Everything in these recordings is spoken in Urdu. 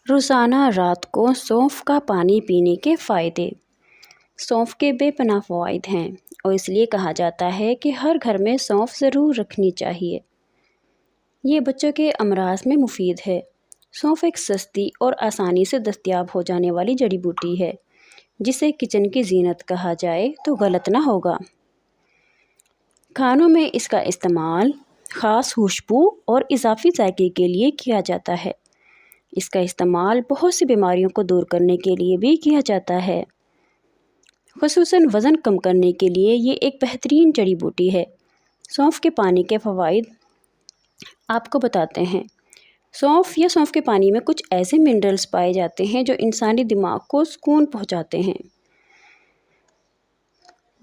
روزانہ رات کو سونف کا پانی پینے کے فائدے۔ سونف کے بے پناہ فوائد ہیں اور اس لیے کہا جاتا ہے کہ ہر گھر میں سونف ضرور رکھنی چاہیے۔ یہ بچوں کے امراض میں مفید ہے۔ سونف ایک سستی اور آسانی سے دستیاب ہو جانے والی جڑی بوٹی ہے جسے کچن کی زینت کہا جائے تو غلط نہ ہوگا۔ کھانوں میں اس کا استعمال خاص خوشبو اور اضافی ذائقے کے لیے کیا جاتا ہے۔ اس کا استعمال بہت سی بیماریوں کو دور کرنے کے لیے بھی کیا جاتا ہے، خصوصاً وزن کم کرنے کے لیے یہ ایک بہترین جڑی بوٹی ہے۔ سونف کے پانی کے فوائد آپ کو بتاتے ہیں۔ سونف کے پانی میں کچھ ایسے منرلز پائے جاتے ہیں جو انسانی دماغ کو سکون پہنچاتے ہیں،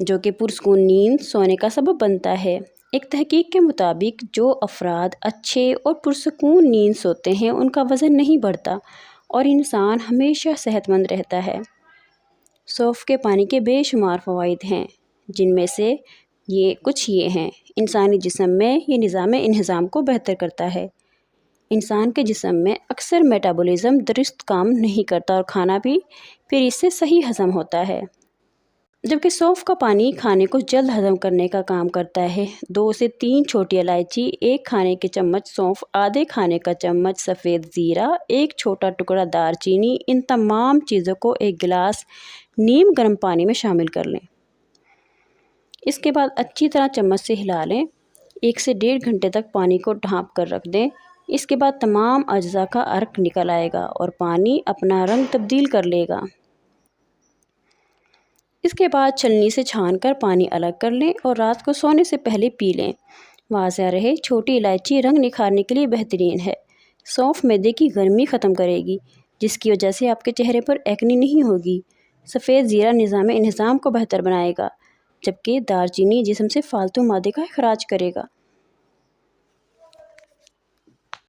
جو کہ پرسکون نیند سونے کا سبب بنتا ہے۔ ایک تحقیق کے مطابق جو افراد اچھے اور پرسکون نیند سوتے ہیں ان کا وزن نہیں بڑھتا اور انسان ہمیشہ صحت مند رہتا ہے۔ سونف کے پانی کے بے شمار فوائد ہیں جن میں سے کچھ یہ ہیں۔ انسانی جسم میں یہ نظام انہضام کو بہتر کرتا ہے۔ انسان کے جسم میں اکثر میٹابولزم درست کام نہیں کرتا اور کھانا بھی پھر اس سے صحیح ہضم ہوتا ہے، جبکہ سونف کا پانی کھانے کو جلد ہضم کرنے کا کام کرتا ہے۔ 2 سے 3 چھوٹی الائچی، 1 کھانے کے چمچ سونف، آدھے کھانے کا چمچ سفید زیرہ، 1 چھوٹا ٹکڑا دار چینی، ان تمام چیزوں کو ایک گلاس نیم گرم پانی میں شامل کر لیں۔ اس کے بعد اچھی طرح چمچ سے ہلا لیں۔ 1 سے 1.5 گھنٹے تک پانی کو ڈھانپ کر رکھ دیں۔ اس کے بعد تمام اجزاء کا عرق نکل آئے گا اور پانی اپنا رنگ تبدیل کر لے گا۔ اس کے بعد چھلنی سے چھان کر پانی الگ کر لیں اور رات کو سونے سے پہلے پی لیں۔ واضح رہے، چھوٹی الائچی رنگ نکھارنے کے لیے بہترین ہے۔ سونف معدے کی گرمی ختم کرے گی جس کی وجہ سے آپ کے چہرے پر ایکنی نہیں ہوگی۔ سفید زیرہ نظام انہضام کو بہتر بنائے گا، جبکہ دار چینی جسم سے فالتو مادے کا اخراج کرے گا۔